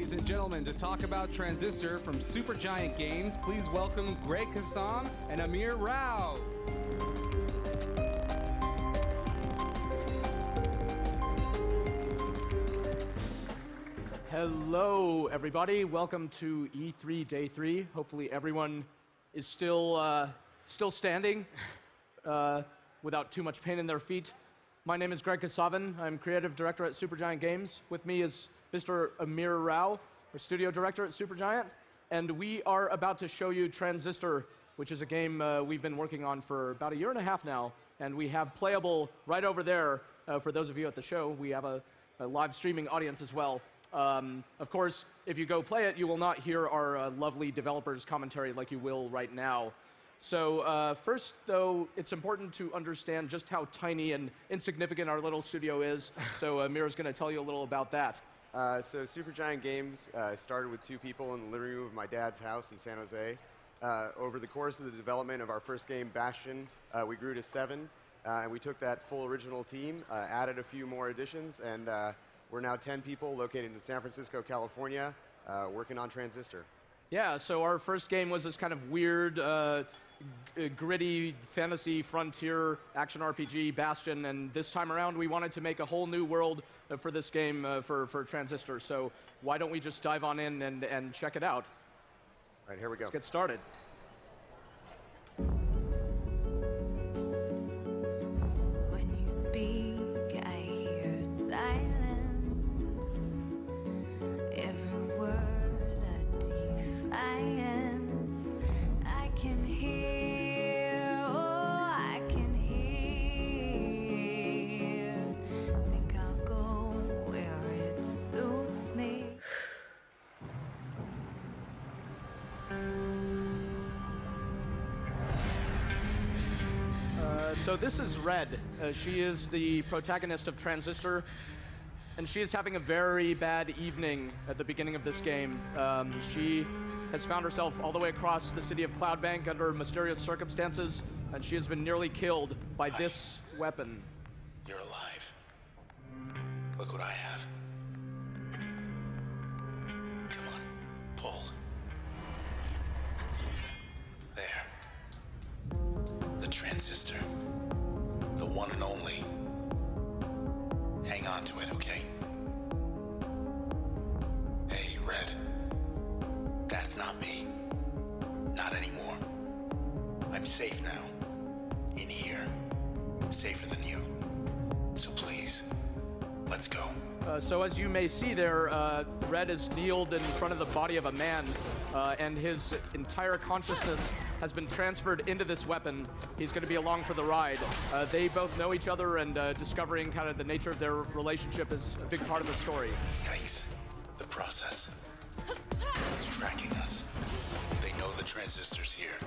ladies and gentlemen, to talk about Transistor from Supergiant Games, please welcome Greg Kassam and Amir Rao. Hello, everybody. Welcome to E3 Day 3. Hopefully everyone is still standing without too much pain in their feet. My name is Greg Kassam. I'm creative director at Supergiant Games. With me is Mr. Amir Rao, our studio director at Supergiant. And we are about to show you Transistor, which is a game we've been working on for about 1.5 years now. And we have playable right over there. For those of you at the show, we have a live streaming audience as well. Of course, if you go play it, you will not hear our lovely developers' commentary like you will right now. So first, though, it's important to understand just how tiny and insignificant our little studio is. So Amir's going to tell you a little about that. So Supergiant Games started with 2 people in the living room of my dad's house in San Jose. Over the course of the development of our first game, Bastion, we grew to 7. And we took that full original team, added a few more additions, and we're now 10 people located in San Francisco, California, working on Transistor. Yeah, so our first game was this kind of weird, gritty fantasy frontier action RPG, Bastion, and this time around we wanted to make a whole new world for this game for Transistor. So why don't we just dive on in and check it out? All right, here we go. Let's get started. When you speak, I hear silence. Every word a defiance. I can hear, oh, I can hear. Think I'll go where it suits me. So this is Red. She is the protagonist of Transistor, and she is having a very bad evening at the beginning of this game. She has found herself all the way across the city of Cloudbank under mysterious circumstances, and she has been nearly killed by this weapon. You're alive. Look what I have. Come on, pull. There. The Transistor. The one and only. Hang on to it, okay? Hey, Red. That's not me. Not anymore. I'm safe now. In here. Safer than you. So please, let's go. So as you may see there, Red is kneeled in front of the body of a man, and his entire consciousness has been transferred into this weapon. He's going to be along for the ride. They both know each other, and discovering kind of the nature of their relationship is a big part of the story. Yikes. The process. It's tracking us. They know the Transistor's here.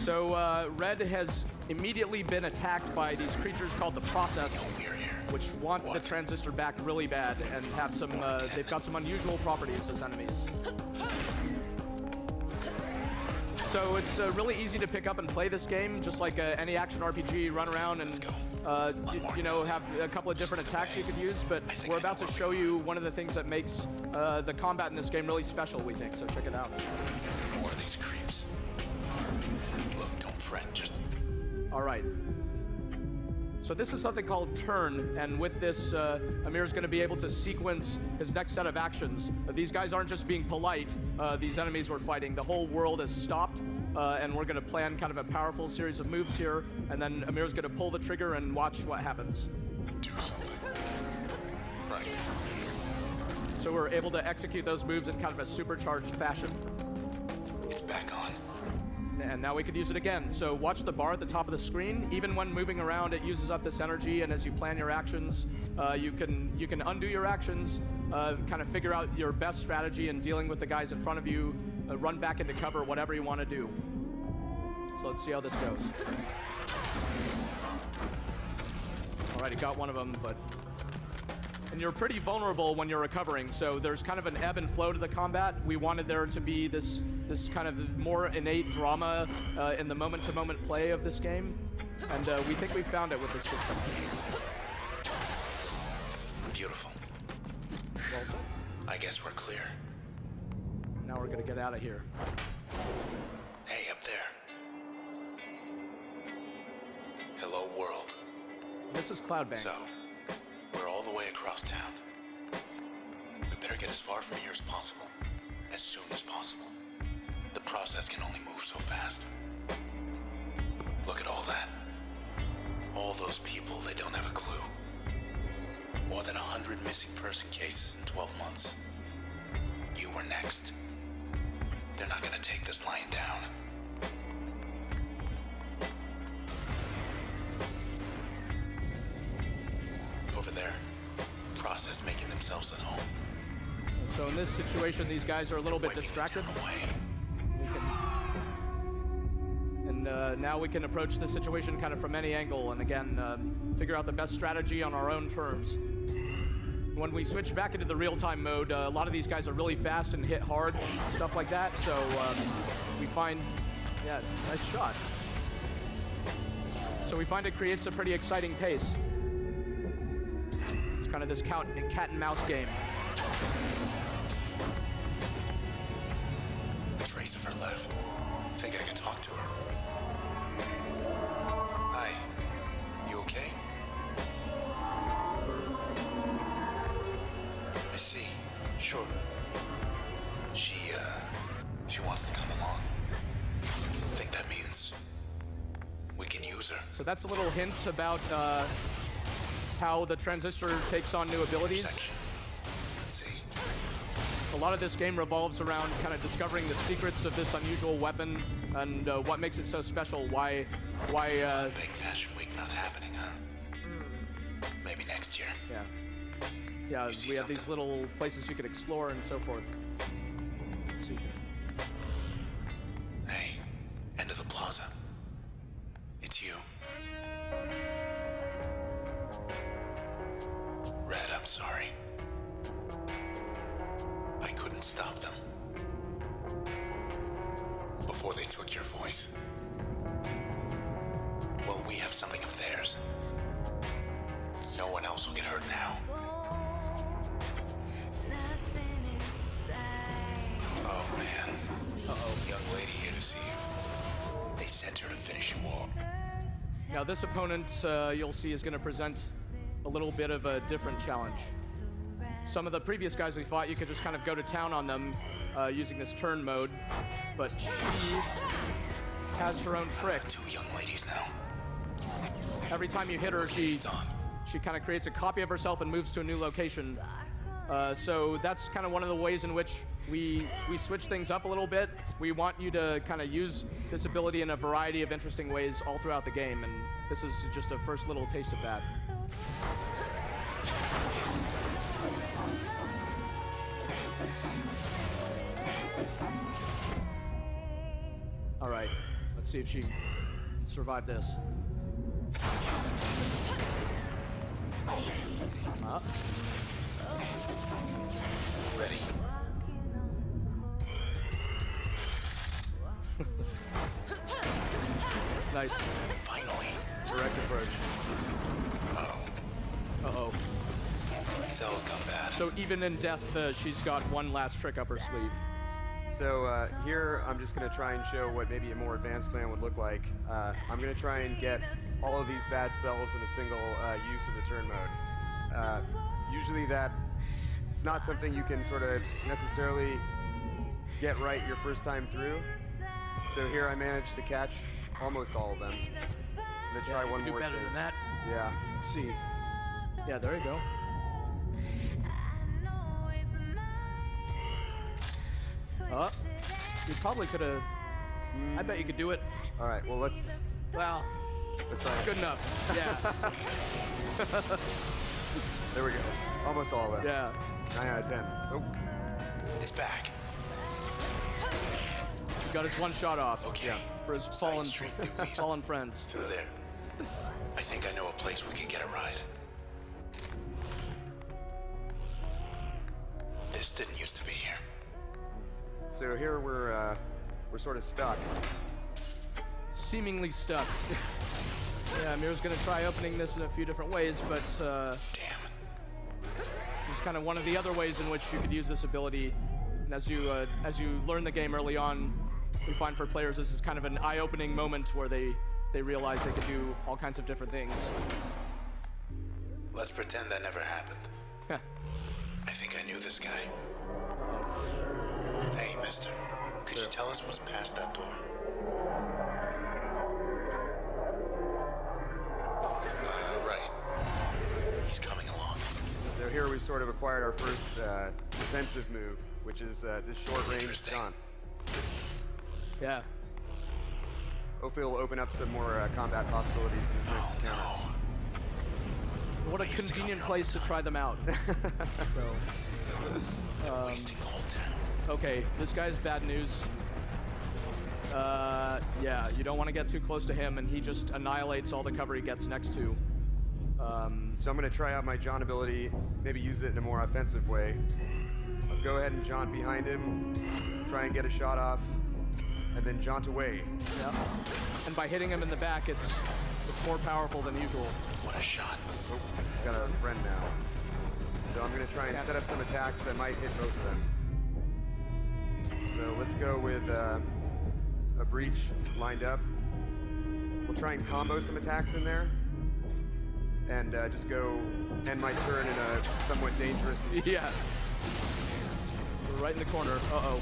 So Red has immediately been attacked by these creatures called the Process, which want the Transistor back really bad and have some. They've got some unusual properties as enemies. So it's really easy to pick up and play this game, just like any action RPG. Run around and you know, have a couple of different attacks you could use. But we're about to show you one of the things that makes the combat in this game really special, we think. So check it out. More of these creeps. Look, don't fret. Just. All right. So this is something called turn, and with this, Amir's going to be able to sequence his next set of actions. These guys aren't just being polite. These enemies we're fighting, the whole world has stopped, and we're going to plan kind of a powerful series of moves here, and then Amir's going to pull the trigger and watch what happens. Do something. Right. So we're able to execute those moves in kind of a supercharged fashion. It's back on. And now we could use it again. So watch the bar at the top of the screen. Even when moving around, it uses up this energy, and as you plan your actions, you can undo your actions, kind of figure out your best strategy in dealing with the guys in front of you, run back into cover, whatever you want to do. So let's see how this goes. All right, he got one of them, but... And you're pretty vulnerable when you're recovering, so there's kind of an ebb and flow to the combat. We wanted there to be this kind of more innate drama in the moment-to-moment play of this game, and we think we found it with this system. Beautiful. Well said. I guess we're clear. Now we're gonna get out of here. Hey, up there. Hello, world. This is Cloudbank. So, we're all the way across town. We better get as far from here as possible, as soon as possible. The process can only move so fast. Look at all that. All those people, they don't have a clue. More than 100 missing person cases in 12 months. You were next. They're not gonna take this lying down. Over there, process making themselves at home. So in this situation, these guys are a little bit Wiping the distracted. town away. Now we can approach the situation kind of from any angle, and again, figure out the best strategy on our own terms. When we switch back into the real-time mode, a lot of these guys are really fast and hit hard, stuff like that, so we find, yeah, nice shot. So we find it creates a pretty exciting pace. It's kind of this cat and mouse game. A trace of her left. Think I can talk to her? Hi. You okay? I see. Sure. She wants to come along. Think that means we can use her. So that's a little hint about how the Transistor takes on new abilities. Section. Let's see. A lot of this game revolves around kind of discovering the secrets of this unusual weapon and what makes it so special. Why Big Fashion Week not happening, huh? Maybe next year. Yeah. Yeah, You see we have something? these little places you can explore and so forth. Let's see. Hey, end of the plaza. It's you. Red, I'm sorry. I couldn't stop them. Before they took your voice. Well, we have something of theirs. No one else will get hurt now. Oh, man. Uh-oh. Young lady here to see you. They sent her to finish you off. Now this opponent, you'll see, is going to present a little bit of a different challenge. Some of the previous guys we fought, you could just kind of go to town on them using this turn mode, but she has her own trick. Two young ladies now. Every time you hit her, It's on. she kind of creates a copy of herself and moves to a new location. So that's kind of one of the ways in which we switch things up a little bit. We want you to kind of use this ability in a variety of interesting ways all throughout the game, and this is just a first little taste of that. All right, let's see if she can survive this. Up. Ready? Nice. Finally. Direct approach. Oh, Uh-oh. Cell's gone bad. So even in death, she's got one last trick up her sleeve. So here, I'm just going to try and show what maybe a more advanced plan would look like. I'm going to try and get all of these bad cells in a single use of the turn mode. Usually it's not something you can sort of necessarily get right your first time through. So here I managed to catch almost all of them. I'm going to try one do more better thing. than that. Yeah. Let's see. Yeah, there you go. You probably could have. I bet you could do it. All right, well, let's Well, try it. good enough. Yeah. There we go. Almost all of them. Yeah. 9 out of 10. Oh. It's back. He got his one shot off. Okay. Yeah. For his Side fallen, street due east. fallen friends. Through there. I think I know a place we can get a ride. This didn't used to be here. So here we're sort of stuck. Seemingly stuck. Yeah, Amir's gonna try opening this in a few different ways, but Damn. this is kind of one of the other ways in which you could use this ability. And as you learn the game early on, we find for players this is kind of an eye-opening moment where they realize they can do all kinds of different things. Let's pretend that never happened. I think I knew this guy. Hey, mister. Could you tell us what's past that door? Right. He's coming along. So here we sort of acquired our first defensive move, which is this short-range taunt. Yeah. Hopefully it'll open up some more combat possibilities in this next encounter. No. What a convenient place to try them out. They're wasting the whole town. Okay, this guy's bad news. Yeah, you don't want to get too close to him, and he just annihilates all the cover he gets next to. So I'm going to try out my jaunt ability, maybe use it in a more offensive way. I'll go ahead and jaunt behind him, try and get a shot off, and then jaunt away. Yeah. And by hitting him in the back, it's more powerful than usual. What a shot. Oh, he's got a friend now. So I'm going to try and set up some attacks that might hit both of them. So let's go with a breach lined up. We'll try and combo some attacks in there. And just go end my turn in a somewhat dangerous position. Yeah. We're right in the corner. Uh-oh.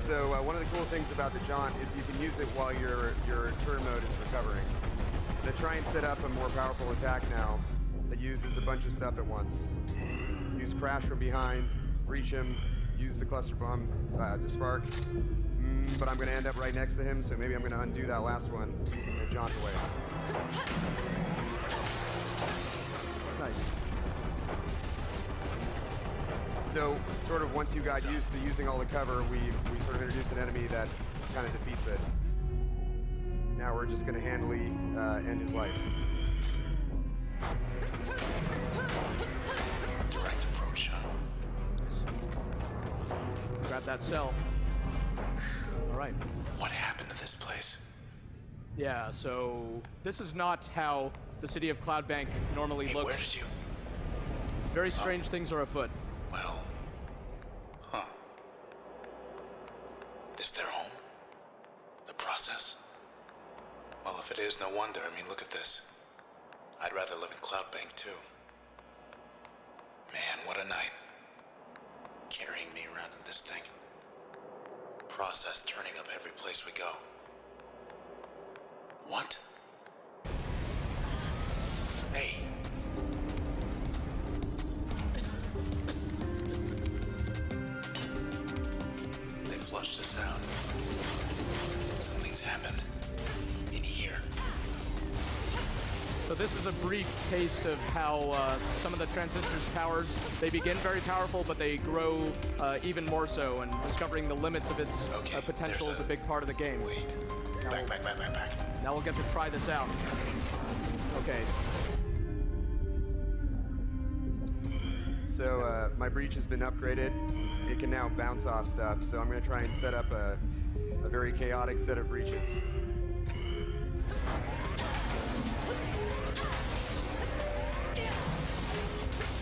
So one of the cool things about the jaunt is you can use it while your turn mode is recovering. I'm going to try and set up a more powerful attack now that uses a bunch of stuff at once. Use crash from behind, breach him, use the cluster bomb, the spark. But I'm going to end up right next to him, so maybe I'm going to undo that last one and jaunt away. Nice. So, sort of once you got used to using all the cover, we sort of introduced an enemy that kind of defeats it. Now we're just going to handily end his life. Direct approach, huh? Grab that cell. All right. What happened to this place? Yeah, so this is not how the city of Cloudbank normally Hey, looks. where did you? Very strange things are afoot. Well, huh. This their home? The process? Well, if it is, no wonder. I mean, look at this. I'd rather live in Cloudbank, too. Man, what a night. Carrying me around in this thing. Process turning up every place we go. What? Hey. They flushed us out. Something's happened. In here. So this is a brief taste of how some of the Transistor's powers, they begin very powerful, but they grow even more so, and discovering the limits of its potential is a big part of the game. Wait. Back. Now we'll get to try this out. Okay. So my breach has been upgraded. It can now bounce off stuff, so I'm going to try and set up a very chaotic set of breaches.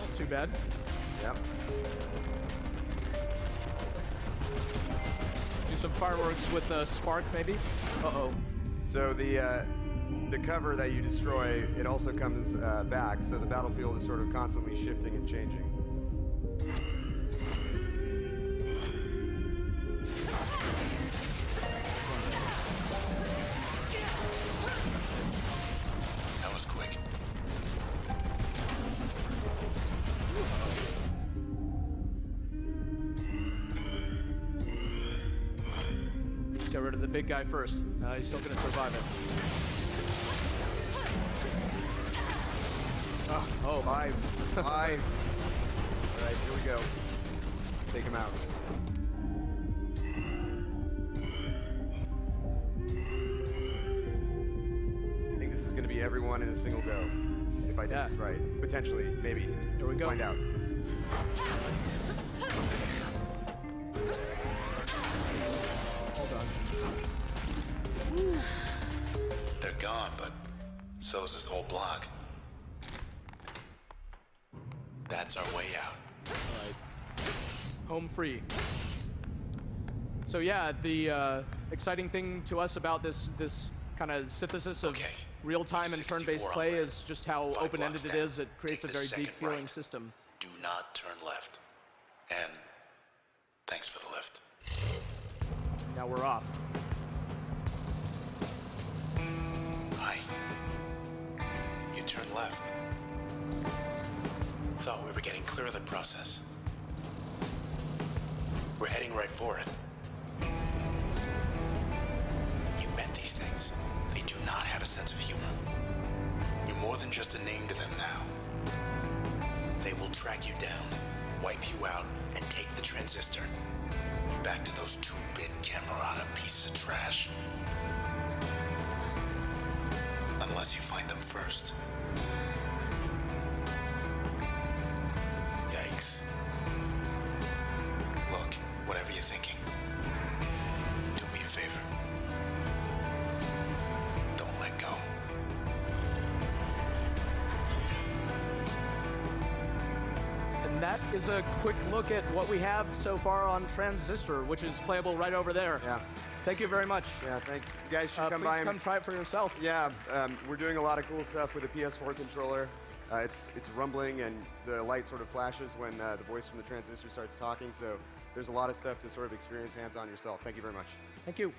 Not too bad. Yep. Do some fireworks with spark, maybe? Uh-oh. So the cover that you destroy, it also comes back, so the battlefield is sort of constantly shifting and changing. That was quick. Get rid of the big guy first. He's still gonna survive it. Oh, five. All right, here we go. Take him out. I think this is going to be everyone in a single go. If I did this right. Potentially, maybe. Here we go. Find out. Hold on. They're gone, but so's this whole block. That's our way out. home free. So yeah, the exciting thing to us about this kind of synthesis of real-time and turn-based play is just how open-ended it is. It creates a very deep-feeling system. Do not turn left. And thanks for the lift. Now we're off. Hi. You turned left. Thought we were getting clear of the process. We're heading right for it. You met these things. They do not have a sense of humor. You're more than just a name to them now. They will track you down, wipe you out, and take the transistor. Back to those 2-bit Camerata pieces of trash. Unless you find them first. Yikes. Look, whatever you're thinking, do me a favor. Don't let go. And that is a quick look at what we have so far on Transistor, which is playable right over there. Yeah. Thank you very much. Yeah, thanks. You guys should come Please by come try it for yourself. Yeah, we're doing a lot of cool stuff with the PS4 controller. It's rumbling and the light sort of flashes when the voice from the transistor starts talking, so there's a lot of stuff to sort of experience hands-on yourself. Thank you very much. Thank you.